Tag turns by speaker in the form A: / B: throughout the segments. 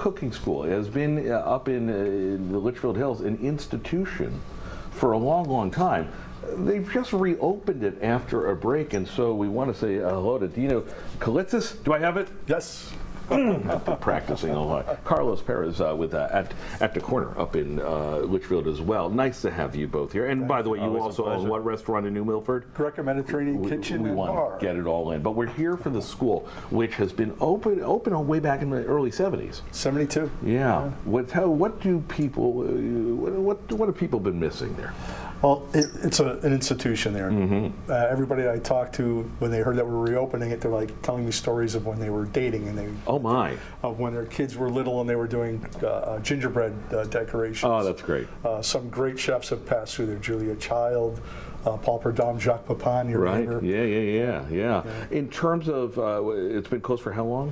A: Cooking School has been up in the Litchfield Hills an institution for a long, long time. They've just reopened it after a break, and so we want to say hello to Dino Kalitzis. Do I have it?
B: Yes.
A: I've been practicing a lot. Carlos Perez with at the corner up in Litchfield as well. Nice to have you both here. And by the way, you also own what restaurant in New Milford?
B: Greco Mediterranean Kitchen
A: we
B: and
A: want
B: Bar.
A: to get it all in. But we're here for the school, which has been open all way back in the early 70s.
B: 72.
A: Yeah. What do people? What have people been missing there?
B: Well, it's an institution there. Everybody I talked to, when they heard that we were reopening it, they're like telling me stories of when they were dating and of when their kids were little and they were doing gingerbread decorations.
A: Oh, that's great.
B: Some great chefs have passed through there. Julia Child, Paul Perdom, Jacques Papin, your neighbor.
A: Yeah. In terms of, it's been closed for how long?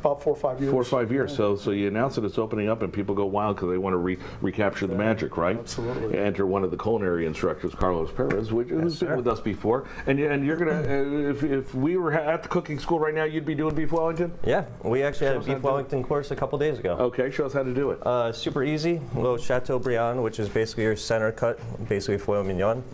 B: About 4 or 5 years.
A: 4 or 5 years. So you announce that it's opening up, and people go wild because they want to recapture the magic, right?
B: Absolutely.
A: Enter one of the culinary instructors, Carlos Perez, who's been with us before. And you're gonna, if we were at the cooking school right now, you'd be doing beef Wellington.
C: Yeah, we actually had a beef Wellington course a couple days ago.
A: Okay, show us how to do it.
C: Super easy. A little Chateaubriand, which is basically your center cut, basically filet mignon.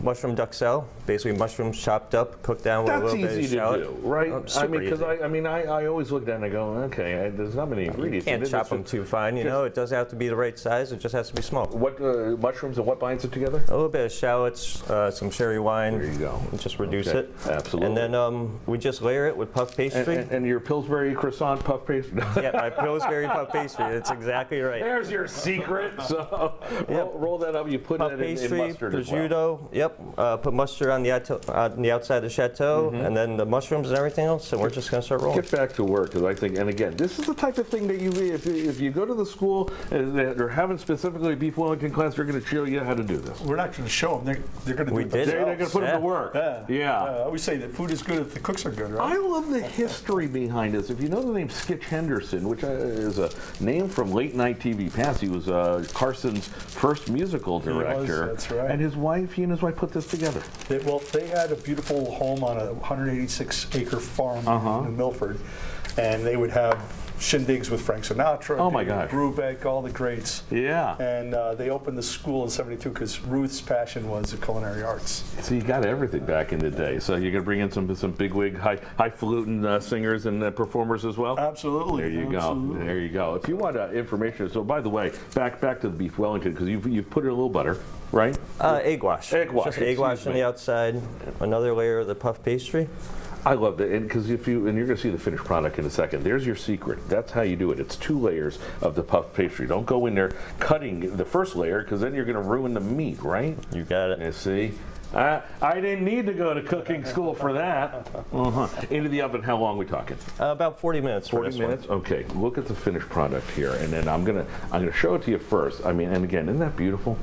C: Mushroom duxelle, basically mushrooms chopped up, cooked down with a little bit of
A: That's easy to do, right? I mean, because I always look at it and I go, okay, there's not many ingredients.
C: You can't chop them too fine, you know. It doesn't have to be the right size. It just has to be small.
A: What mushrooms and what binds it together?
C: A little bit of shallots, some sherry wine.
A: There you go.
C: And just reduce
A: Okay.
C: it.
A: Absolutely.
C: And then we just layer it with puff pastry.
A: And your Pillsbury croissant puff pastry?
C: Yeah, my Pillsbury puff pastry. That's exactly right.
A: There's your secret. So roll that up. You put
C: Puff
A: it in
C: pastry,
A: mustard as well.
C: prosciutto. Yep. Put mustard on the outside of the chateau, and then the mushrooms and everything else. And we're just going to start rolling.
A: Get back to work, because I think, and again, this is the type of thing that if you go to the school and they're having specifically beef Wellington class, they're going to show you how to do this.
B: We're not going to show them. They're going to do it themselves.
A: They're going to put them to work. Yeah.
B: I always say that food is good if the cooks are good, right?
A: I love the history behind this. If you know the name Skitch Henderson, which is a name from late night TV past, he was Carson's first musical director.
B: That's right.
A: And he and his wife put this together.
B: They had a beautiful home on a 186-acre farm in Milford, and they would have shindigs with Frank Sinatra,
A: oh my God,
B: Brubeck, all the greats.
A: Yeah.
B: And they opened the school in '72 because Ruth's passion was the culinary arts.
A: So you got everything back in the day. So you're going to bring in some bigwig, highfalutin singers and performers as well?
B: Absolutely.
A: There you go. There you go. If you want information, so by the way, back to the beef Wellington, because you've put in a little butter, right?
C: Egg wash.
A: Egg wash.
C: Just egg wash on the outside. Another layer of the puff pastry.
A: I love that, and because you're going to see the finished product in a second. There's your secret. That's how you do it. It's 2 layers of the puff pastry. Don't go in there cutting the first layer, because then you're going to ruin the meat, right?
C: You got it.
A: You see, I didn't need to go to cooking school for that. Into the oven. How long are we talking?
C: About 40 minutes.
A: 40 minutes. Okay. Look at the finished product here, and then I'm gonna show it to you first. I mean, and again, isn't that beautiful?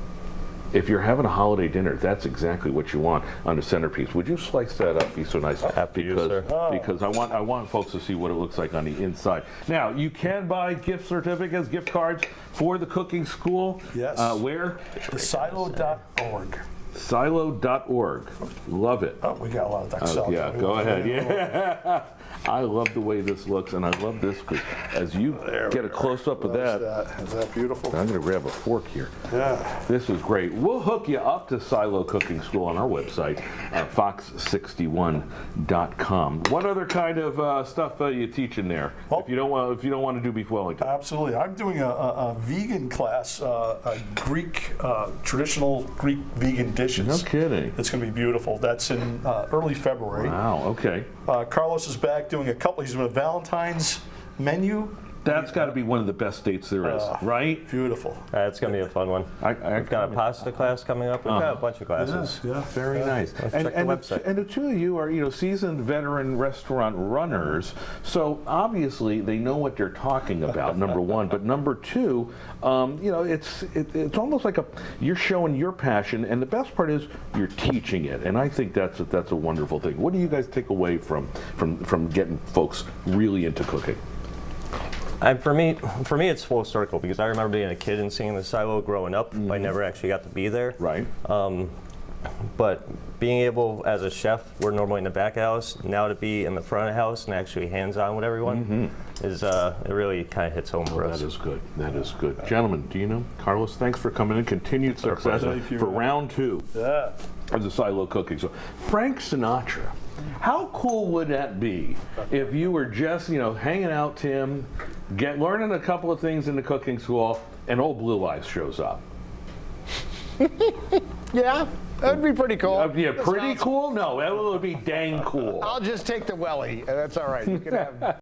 A: If you're having a holiday dinner, that's exactly what you want on the centerpiece. Would you slice that up? Be so nice, because I want folks to see what it looks like on the inside. Now, you can buy gift certificates, gift cards for the cooking school.
B: Yes.
A: Where?
B: Silo.org.
A: Silo.org. Love it.
B: Oh, we got a lot of that
A: yeah, go ahead. Yeah. I love the way this looks, and I love this because as you get a close-up of that.
B: Is that beautiful?
A: I'm going to grab a fork here.
B: Yeah.
A: This is great. We'll hook you up to Silo Cooking School on our website, fox61.com. What other kind of stuff are you teaching there? Well, if you don't want to do beef Wellington.
B: Absolutely. I'm doing a vegan class, a Greek, traditional Greek vegan dishes.
A: No kidding.
B: It's going to be beautiful. That's in early February.
A: Wow, okay.
B: Carlos is back doing he's doing a Valentine's menu.
A: That's got to be one of the best dates there is, right?
B: Beautiful.
C: It's going to be a fun one. We've got a pasta class coming up. We've got a bunch of classes.
B: Yeah,
A: very nice.
C: Check the website.
A: And the 2 of you are, seasoned veteran restaurant runners. So obviously they know what they're talking about. Number one, but number two, it's almost like you're showing your passion, and the best part is you're teaching it. And I think that's a wonderful thing. What do you guys take away from getting folks really into cooking?
C: For me, it's full circle, because I remember being a kid and seeing the silo growing up. I never actually got to be there.
A: Right.
C: But being able, as a chef, we're normally in the back of the house, now to be in the front of the house and actually hands-on with everyone, it really kind of hits home for us.
A: That is good. That is good. Gentlemen, do you know, Carlos, thanks for coming in. Continued success for round 2 of the silo cooking. So, Frank Sinatra, how cool would that be if you were just, hanging out, Tim, learning a couple of things in the cooking school, and old Blue Eyes shows up?
D: Yeah, that would be pretty cool.
A: Yeah, pretty cool? No, that would be dang cool.
D: I'll just take the welly. That's all right. You can have